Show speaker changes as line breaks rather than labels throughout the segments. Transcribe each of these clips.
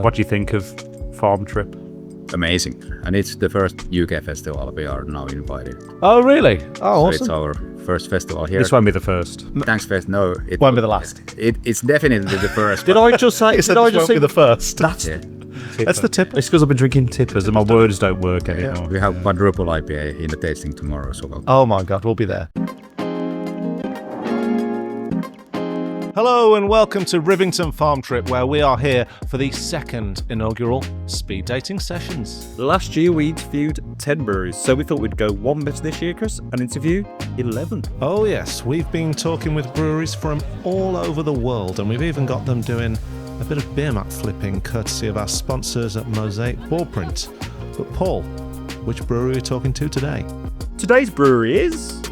What do you think of Farm Trip?
Amazing. And it's the first UK festival we are now invited.
Oh, really? Oh, awesome.
So it's our first festival here.
This won't be the first.
Thanks, Fest. No, it
Won't be the last.
It's definitely the first.
Did I just say?
Did I just say the first?
That's
Yeah.
That's the tip.
It's because I've been drinking TIPAs and my words don't work anymore.
We have quadruple IPA in the tasting tomorrow, so welcome.
Oh my God, we'll be there. Hello and welcome to Rivington Farm Trip, where we are here for the second inaugural speed dating sessions.
Last year we interviewed 10 breweries, so we thought we'd go one better this year, Chris, and interview 11.
Oh yes, we've been talking with breweries from all over the world, and we've even got them doing a bit of beer mat flipping courtesy of our sponsors at Mosaic Ballprint. But Paul, which brewery are we talking to today?
Today's brewery is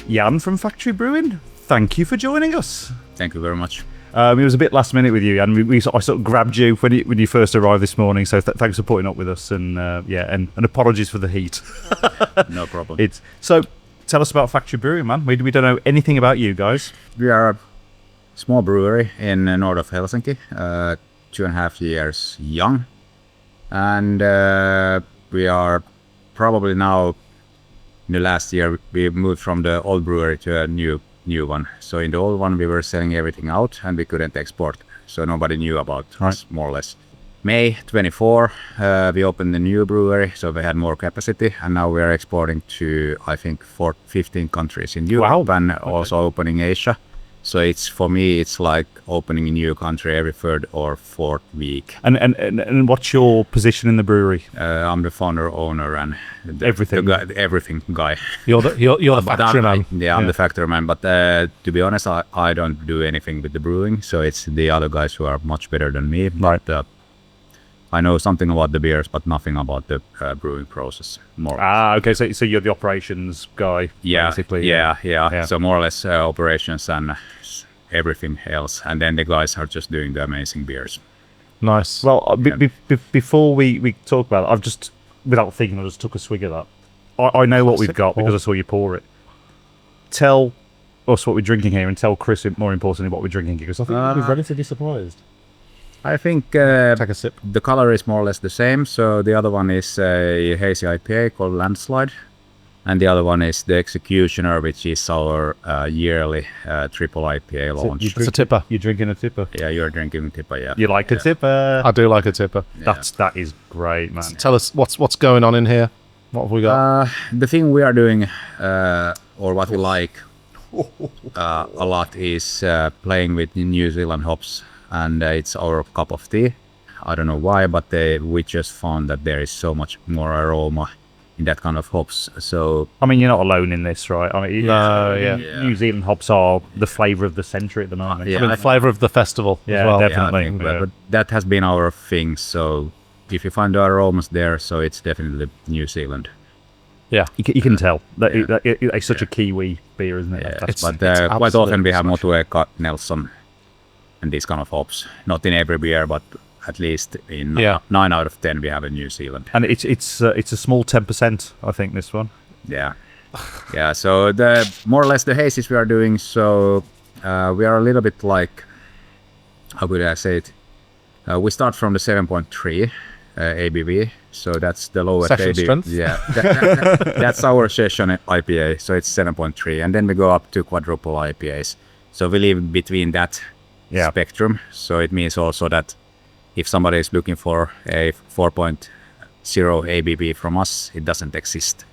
Jan from Factory Brewing. Thank you for joining us.
Thank you very much.
It was a bit last minute with you, and I sort of grabbed you when you first arrived this morning. So thanks for putting up with us, and and apologies for the heat.
No problem.
So tell us about Factory Brewing, man. We don't know anything about you guys.
We are a small brewery in north of Helsinki, 2.5 years young, and we are probably now. In the last year, we moved from the old brewery to a new one. So in the old one, we were selling everything out, and we couldn't export. So nobody knew about us, more or less. May 24, we opened the new brewery, so we had more capacity, and now we are exporting to, I think, 15 countries in Europe, and also opening Asia. So for me, it's like opening a new country every third or fourth week.
And what's your position in the brewery?
I'm the founder, owner, and
Everything.
everything guy.
You're the factory man.
I'm the factory man. But to be honest, I don't do anything with the brewing. So it's the other guys who are much better than me.
Right.
But I know something about the beers, but nothing about the brewing process.
Okay. So you're the operations guy, basically.
Yeah. So more or less operations and everything else. And then the guys are just doing the amazing beers.
Nice.
Well, before we talk about it, I've just, without thinking, I just took a swig of that. I know what we've got because I saw you pour it. Tell us what we're drinking here, and tell Chris, more importantly, what we're drinking here, because I think we're relatively surprised.
I think
Take a sip.
the color is more or less the same. So the other one is a hazy IPA called Landslide. And the other one is the Executioner, which is our yearly triple IPA launch.
It's a tipper.
You're drinking a tipper.
Yeah, you're drinking tipper, yeah.
You like a tipper?
I do like a tipper.
That is great, man.
Tell us what's going on in here. What have we got?
The thing we are doing, or what we like a lot, is playing with New Zealand hops. And it's our cup of tea. I don't know why, but we just found that there is so much more aroma in that kind of hops. So
I mean, you're not alone in this, right? I mean,
yeah.
New Zealand hops are the flavour of the century at the moment.
Yeah.
I mean, the flavour of the festival as well.
definitely.
I think but that has been our thing. So if you find the aromas there, so it's definitely New Zealand.
Yeah.
You can tell that it's such a Kiwi beer, isn't it?
Yeah.
It's
But quite often we have
absolute
Motueka, Nelson, and these kind of hops. Not in every beer, but at least in 9 out of 10 we have in New Zealand.
And it's a small 10%, I think, this one.
Yeah. Yeah, so the more or less the hazes we are doing, so we are a little bit like, how could I say it? We start from the 7.3 ABV, so that's the lowest
Session
ABV.
strength.
Yeah, that's our session IPA, so it's 7.3, and then we go up to quadruple IPAs. So we live between that spectrum, so it means also that if somebody is looking for a 4.0 ABV from us, it doesn't exist.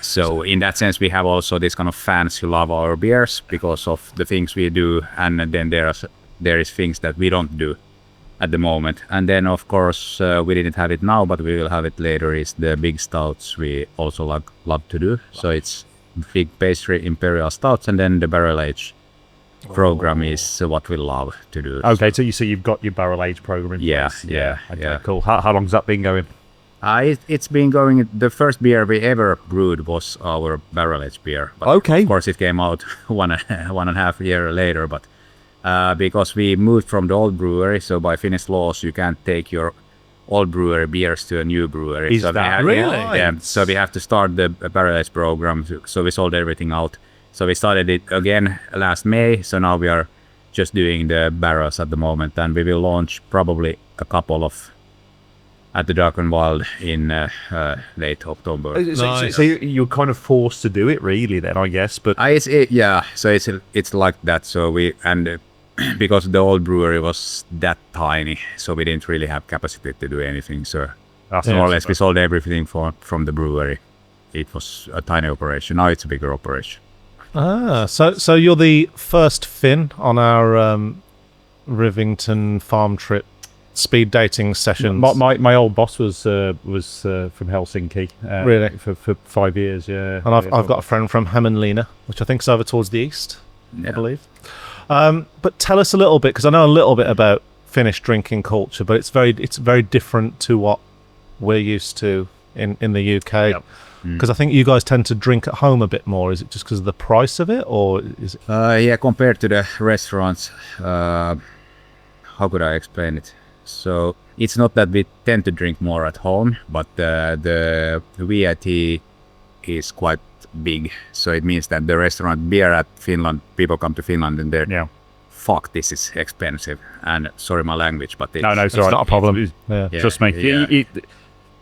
So in that sense, we have also these kind of fans who love our beers because of the things we do, and then there is things that we don't do at the moment. And then of course we didn't have it now, but we will have it later, is the big stouts we also love to do. So it's big pastry imperial stouts, and then the barrel age program is what we love to do.
Okay, so you've got your barrel age program in place.
Yeah.
Cool. How long's that been going?
It's been going. The first beer we ever brewed was our barrel aged beer. But
Okay.
Of course, it came out one and a half year later. But because we moved from the old brewery, so by Finnish laws, you can't take your old brewery beers to a new brewery.
Is that really?
Yeah. So we have to start the barrel aged program. So we sold everything out. So we started it again last May. So now we are just doing the barrels at the moment, and we will launch probably a couple of at the Dark and Wild in late October.
So you're kind of forced to do it, really, then, I guess. But
So it's like that. So because the old brewery was that tiny, so we didn't really have capacity to do anything. So more or less, we sold everything from the brewery. It was a tiny operation. Now it's a bigger operation.
So you're the first Finn on our Rivington farm trip speed dating sessions.
My old boss was from Helsinki.
Really?
For 5 years, yeah.
And I've got a friend from Hämeenlinna, which I think is over towards the east, I believe. But tell us a little bit, because I know a little bit about Finnish drinking culture, but it's very different to what we're used to in the UK.
Yep.
Because I think you guys tend to drink at home a bit more. Is it just because of the price of it, or is it?
Compared to the restaurants, how could I explain it? So it's not that we tend to drink more at home, but the VAT is quite big. So it means that the restaurant beer at Finland, people come to Finland and they're fuck, this is expensive. And sorry my language, but
no, it's
not a problem.
Trust me.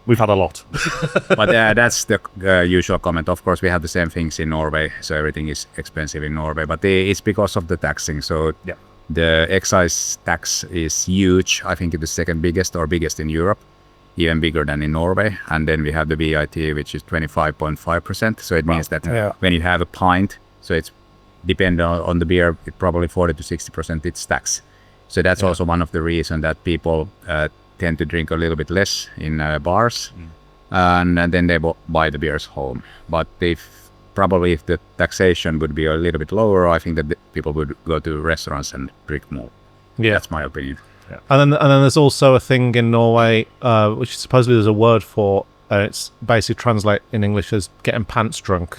We've had a lot.
But that's the usual comment. Of course, we have the same things in Norway, so everything is expensive in Norway. But it's because of the taxing. So the excise tax is huge. I think it's the second biggest or biggest in Europe, even bigger than in Norway. And then we have the VAT, which is 25.5%. So it means that when you have a pint, so it's depending on the beer, it probably 40 to 60% it's tax. So that's also one of the reasons that people tend to drink a little bit less in bars, and then they buy the beers home. But if the taxation would be a little bit lower, I think that people would go to restaurants and drink more.
Yeah,
that's my opinion.
Yeah. And then there's also a thing in Norway, which supposedly there's a word for, and it's basically translate in English as getting pants drunk.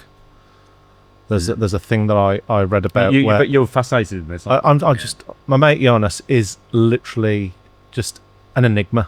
There's a thing that I read about.
But you're fascinated in this.
My mate Jonas is literally just an enigma.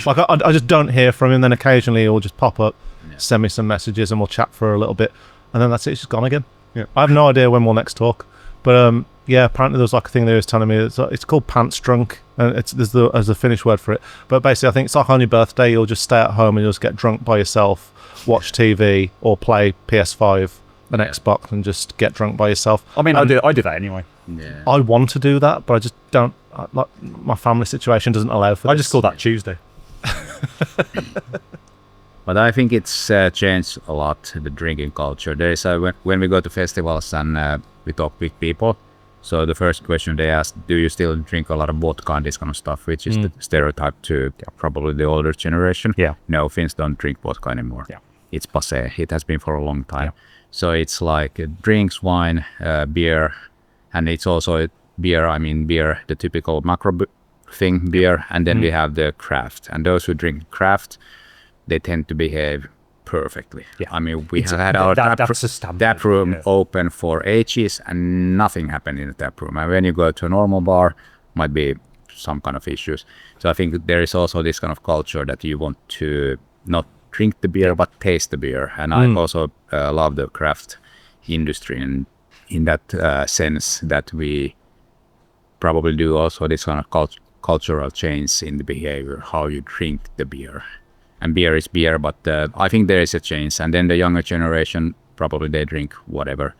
Like I just don't hear from him. Then occasionally he'll just pop up, send me some messages, and we'll chat for a little bit, and then that's it. It's just gone again. Yeah, I have no idea when we'll next talk. But apparently there was like a thing they was telling me. It's called pants drunk, and there's a Finnish word for it. But basically, I think it's like on your birthday, you'll just stay at home and you'll just get drunk by yourself, watch TV or play PS5 and Xbox, and just get drunk by yourself.
I mean, I do that anyway.
Yeah. I want to do that, but I just don't. Like my family situation doesn't allow for.
I just call that Tuesday.
But I think it's changed a lot, the drinking culture. There is when we go to festivals and we talk with people, so the first question they ask, do you still drink a lot of vodka and this kind of stuff, which is the stereotype to probably the older generation. No, Finns don't drink vodka anymore. It's passé. It has been for a long time. So it's like drinks, wine, beer, and it's also beer, the typical macro thing, beer, and then we have the craft. And those who drink craft, they tend to behave perfectly. I mean, we have had our tap room open for ages and nothing happened in the tap room. And when you go to a normal bar, might be some kind of issues. So I think there is also this kind of culture that you want to not drink the beer, but taste the beer. And I also love the craft industry, and in that sense that we probably do also this kind of cultural change in the behavior, how you drink the beer. And beer is beer, but I think there is a change. And then the younger generation, probably they drink whatever,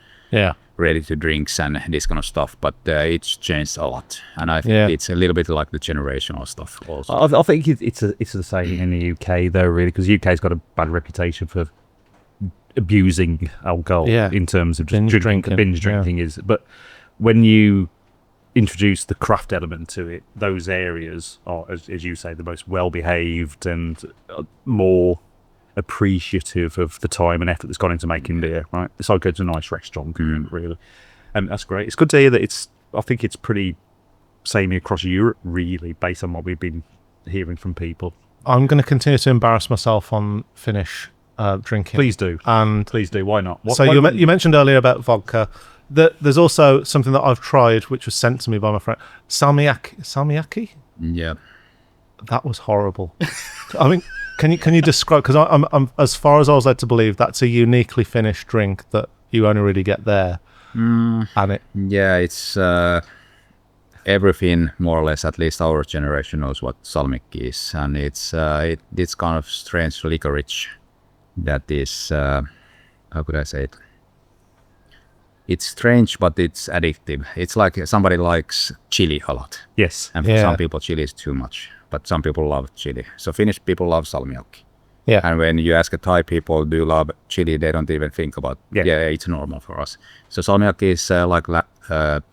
ready to drinks and this kind of stuff. But it's changed a lot, and I think it's a little bit like the generational stuff also.
I think it's the same in the UK though, really, because the UK's got a bad reputation for abusing alcohol in terms of just binge drinking is. But when you introduce the craft element to it, those areas are, as you say, the most well-behaved and more appreciative of the time and effort that's gone into making beer, right? It's like going to a nice restaurant, really. And that's great. It's good to hear that I think it's pretty samey across Europe, really, based on what we've been hearing from people.
I'm going to continue to embarrass myself on Finnish drinking.
Please do. And please do. Why not?
You mentioned earlier about vodka. There's also something that I've tried, which was sent to me by my friend. Salmiakki?
Yeah.
That was horrible. I mean, can you describe? Because I'm as far as I was led to believe, that's a uniquely Finnish drink that you only really get there. And it's
everything more or less, at least our generation knows what Salmiakki is, and it's kind of strange licorice that is, how could I say it? It's strange, but it's addictive. It's like somebody likes chili a lot.
Yes.
And for some people, chili is too much, but some people love chili. So Finnish people love Salmiakki.
Yeah.
And when you ask a Thai people, do you love chili? They don't even think about, it's normal for us. So Salmiakki is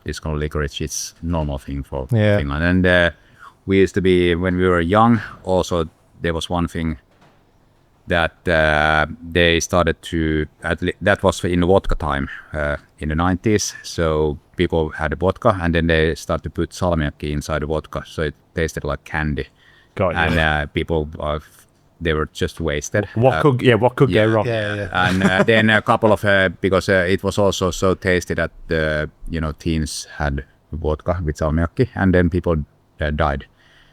it's called licorice. It's normal thing for Finland. And we used to be, when we were young, also there was one thing that they started to, that was in vodka time in the 90s. So people had a vodka and then they started to put Salmiakki inside the vodka. So it tasted like candy.
Got you.
And people, they were just wasted.
What could go wrong?
Yeah.
And then a couple of, because it was also so tasty that, teens had vodka with Salmiakki and then people died.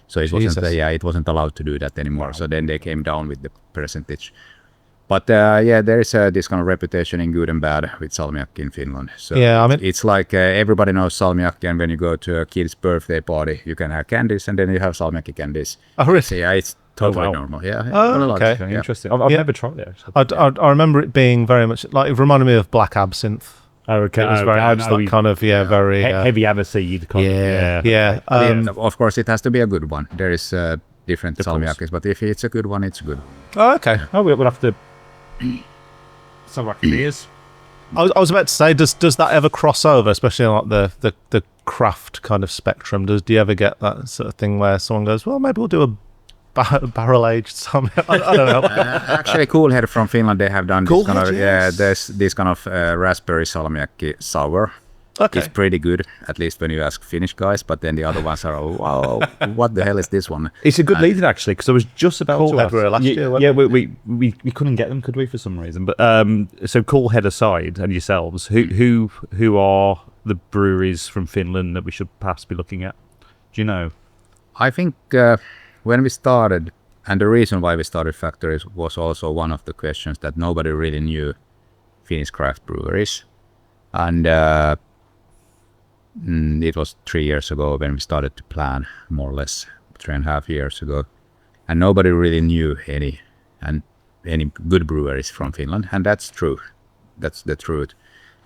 So it wasn't allowed to do that anymore. Wow. So then they came down with the percentage. But there is this kind of reputation in good and bad with Salmiakki in Finland. So it's like everybody knows Salmiakki, and when you go to a kid's birthday party, you can have candies, and then you have Salmiakki candies.
Oh, really?
So, it's totally normal. Yeah.
Okay.
Interesting. I've never tried it.
Actually. I remember it being very much like, it reminded me of black absinthe.
Oh, okay.
It was very much that kind of very
heavy aniseed.
Yeah.
Of course, it has to be a good one. There is different Salmiakkis, but if it's a good one, it's good.
Oh, okay.
Oh, we'll have to. Salmiakki beers.
I was about to say, does that ever cross over, especially on like the craft kind of spectrum? Do you ever get that sort of thing where someone goes, well, maybe we'll do a barrel aged Salmiakki? I don't know.
Actually, Coolhead from Finland, they have done this kind of there's this kind of raspberry Salmiakki sour.
Okay.
It's pretty good, at least when you ask Finnish guys, but then the other ones are, wow, what the hell is this one?
It's a good lead-in, actually, because I was just about to ask.
Last year,
yeah, we couldn't get them, could we, for some reason? But so Coolhead aside, and yourselves, who are the breweries from Finland that we should perhaps be looking at? Do you know?
I think when we started, and the reason why we started Factories was also one of the questions that nobody really knew Finnish craft breweries. And it was 3 years ago when we started to plan, more or less 3.5 years ago, and nobody really knew any good breweries from Finland, and that's true. That's the truth.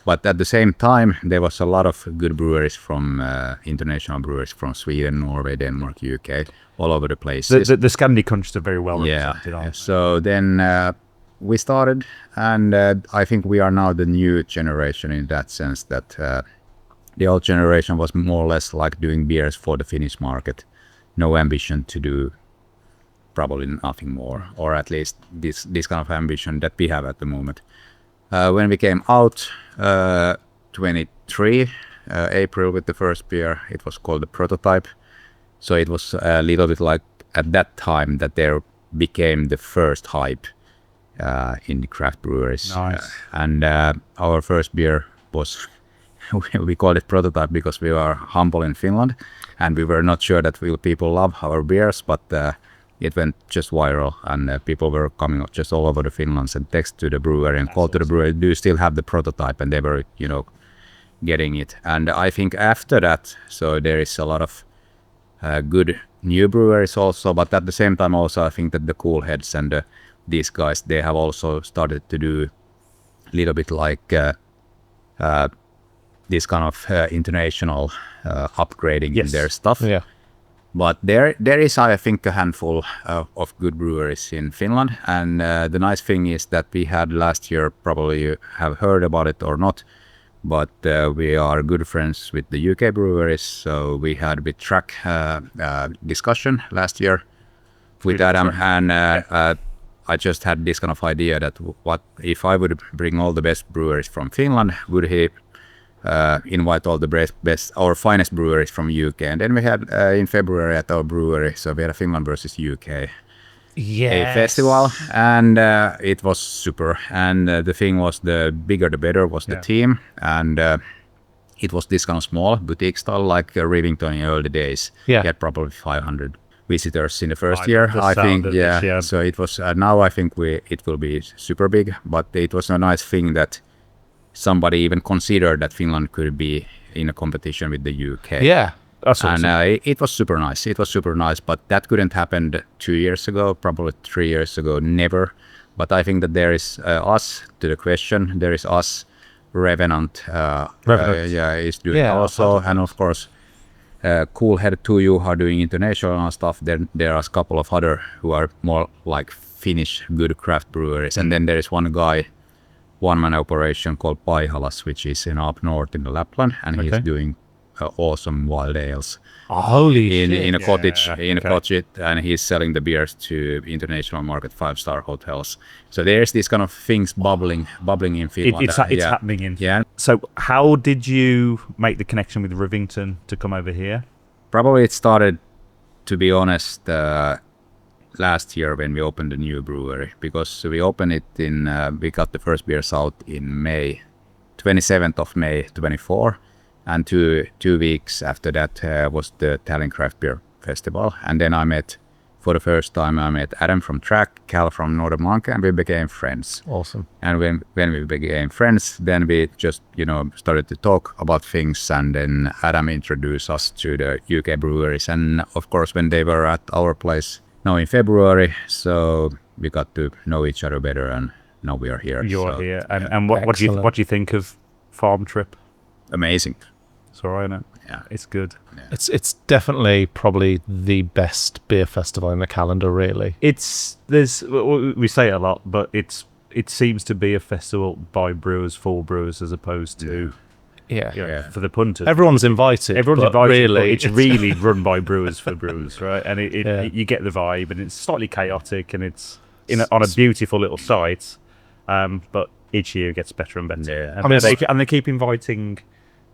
But at the same time, there was a lot of good breweries from international breweries from Sweden, Norway, Denmark, UK, all over the place.
The Scandi countries are very well represented.
Yeah. So then we started, and I think we are now the new generation in that sense that the old generation was more or less like doing beers for the Finnish market. No ambition to do probably nothing more, or at least this kind of ambition that we have at the moment. When we came out 23 April with the first beer, it was called the Prototype. So it was a little bit like at that time that there became the first hype in the craft breweries.
Nice.
And our first beer was, we called it Prototype because we were humble in Finland and we were not sure that people love our beers, but it went just viral, and people were coming up just all over the Finland and text to the brewery and called to the brewery, do you still have the Prototype? And they were, getting it. And I think after that, so there is a lot of good new breweries also, but at the same time also I think that the Coolheads and these guys, they have also started to do a little bit like this kind of international upgrading in their stuff.
Yeah.
But there is, I think, a handful of good breweries in Finland. And the nice thing is that we had last year, probably you have heard about it or not, but we are good friends with the UK breweries. So we had a bit track discussion last year with Adam. And I just had this kind of idea that what if I would bring all the best breweries from Finland, would he invite all the best, our finest breweries from UK? And then we had in February at our brewery, so we had a Finland versus UK a festival, and it was super. And the thing was, the bigger the better was the team, and it was this kind of small boutique style like Rivington in early days. We had probably 500 visitors in the first year, I think. So it was now I think it will be super big, but it was a nice thing that somebody even considered that Finland could be in a competition with the UK.
Yeah.
That's
and
awesome.
it was super nice. It was super nice, but that couldn't happen 2 years ago, probably 3 years ago, never. But I think that there is us, to the question, there is us, Revenant, is doing also, and of course, Cool Head 2U are doing international stuff. Then there are a couple of other who are more like Finnish good craft breweries, and then there is one guy, one-man operation called Paihalas, which is up north in the Lapland, and he's doing awesome wild ales
Holy shit.
in a cottage,
Yeah,
cottage, and he's selling the beers to international market 5-star hotels. So there's these kind of things bubbling in Finland.
It's happening in.
Yeah.
So how did you make the connection with Rivington to come over here?
Probably it started, to be honest, last year when we opened the new brewery, because we opened it we got the first beers out in May, 27th of May 24. And two weeks after that was the Tallinn Craft Beer Festival. And then for the first time, I met Adam from Track, Cal from Northern Monk, and we became friends.
Awesome.
And when we became friends, then we just, started to talk about things. And then Adam introduced us to the UK breweries. And of course, when they were at our place now in February, so we got to know each other better, and now we are here.
You're here. And what do you think of Farm Trip?
Amazing.
It's all right, isn't it?
Yeah.
It's good.
Yeah.
It's definitely probably the best beer festival in the calendar, really.
We say it a lot, but it seems to be a festival by brewers for brewers as opposed to for the punters.
Everyone's invited.
Really, it's really run by brewers for brewers, right? And you get the vibe, and it's slightly chaotic, and it's on a beautiful little site, but each year it gets better and better.
Yeah.
And they keep inviting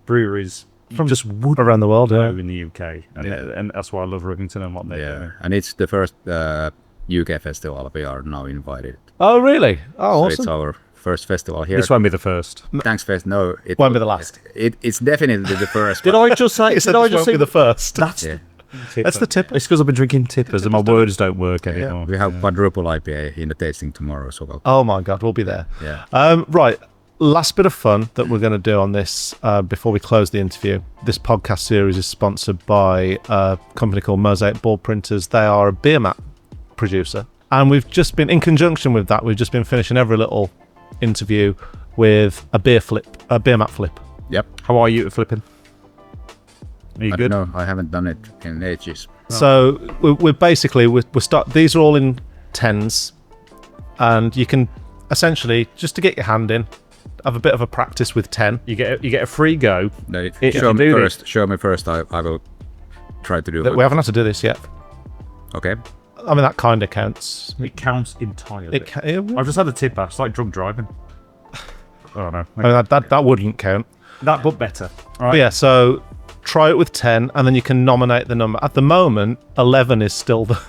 breweries from just
around the world,
in the UK, and that's why I love Rivington and what they do.
And it's the first UK festival we are now invited.
Oh, really? Oh,
So
awesome.
it's our first festival here.
This won't be the first.
Thanks, Fest. No, it
Won't be the last.
It's definitely the first.
Did I just say?
You said
Did I
this
just
won't
say
be the first.
That's
Yeah.
That's the tip.
It's because I've been drinking tippers and my words don't work anymore.
We have quadruple IPA in the tasting tomorrow, so
Oh my God, we'll be there.
yeah.
Right. Last bit of fun that we're going to do on this before we close the interview. This podcast series is sponsored by a company called Mosaic Board Printers. They are a beer mat producer. And we've just been, in conjunction with that, we've just been finishing every little interview with a beer mat flip.
Yep.
How are you at flipping? Are you good?
No, I haven't done it in ages.
So we're basically, these are all in 10s. And you can essentially, just to get your hand in, have a bit of a practice with 10.
You get a free go.
No,
If
show
you
me
do
first. Show me first. I will try to do it.
We haven't had to do this yet.
Okay.
I mean, that kind of counts.
It counts entirely.
I
I've just had a tipper. It's like drunk driving. Oh no.
mean, that wouldn't count.
That, but better. All right.
But yeah, so try it with 10, and then you can nominate the number. At the moment, 11 is still the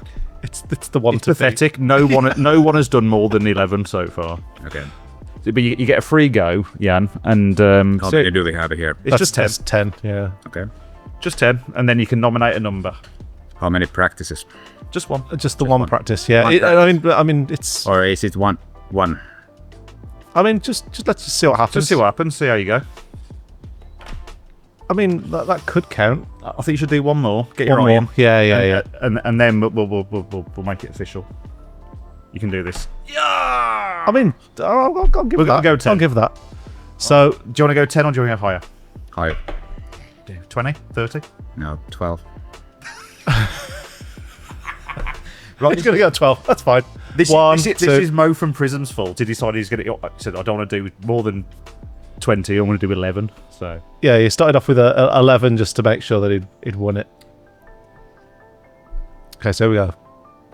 it's the one
It's
to beat.
pathetic. No one has done more than 11 so far.
Okay.
But you get a free go, Jan, and
How many do we have here?
it's just 10.
That's 10. Yeah,
Okay.
Just 10, and then you can nominate a number.
How many practices?
Just one.
just the one practice. Yeah,
One
I mean, it's.
Or is it one?
I mean, just let's just see what happens.
Just see what happens. See how you go.
I mean, that could count.
I think you should do one more. Get your
One
eye
more.
in.
Yeah.
And then we'll make it official. You can do this.
I mean, I'll give
We'll
that.
go 10.
I'll give that. So,
Do you want to go 10 or do you want to go higher?
Higher.
20? 30?
No, 12.
right, he's going to go 12. That's fine.
This
This
is Mo from Prism's fault. He decided he's going to. Said I don't want to do more than 20. I want to do 11. So
Yeah, he started off with a 11 just to make sure that he'd won it. Okay, so here we go.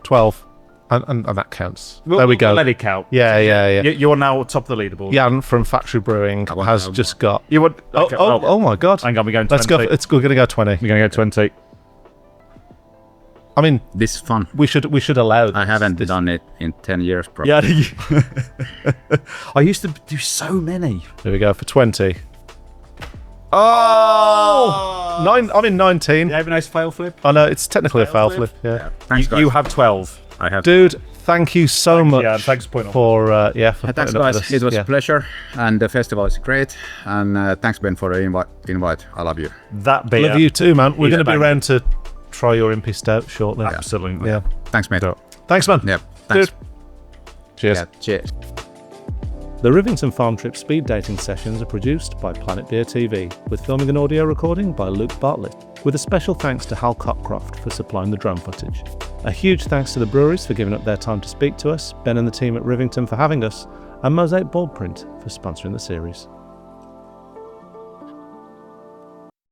12. And that counts. There we go.
We'll let it count.
Yeah.
You're now top of the leaderboard.
Jan from Factory Brewing has just got.
You want? Okay,
Oh my God!
Hang on, we're going 20.
Let's go. We're gonna go 20.
We're going to go 20.
I mean,
This is fun.
we should allow this.
I haven't done it in 10 years probably.
Yeah. I used to do so many.
Here we go for 20.
Oh!
9. I'm in 19.
You have a nice fail flip.
I know it's technically a
Fail
foul
flip?
flip. Yeah.
Thanks, guys.
You have 12.
I have.
Dude, thank you so much.
Yeah, thanks for pointing
for
Thanks,
putting up with
guys.
us.
It was
Yeah.
a pleasure, and the festival is great. And thanks, Ben, for the invite. I love you.
that beer.
Love you too, man. We're
Yeah,
going to be
thank
around to try your Impy Stout shortly.
Absolutely.
Yeah.
Thanks, mate.
Thanks, man.
Yeah. Thanks.
Dude. Cheers.
Yeah, cheers.
The Rivington Farm Trip speed dating sessions are produced by Planet Beer TV, with filming and audio recording by Luke Bartlett, with a special thanks to Hal Cockcroft for supplying the drone footage. A huge thanks to the breweries for giving up their time to speak to us, Ben and the team at Rivington for having us, and Mosaic Bold Print for sponsoring the series.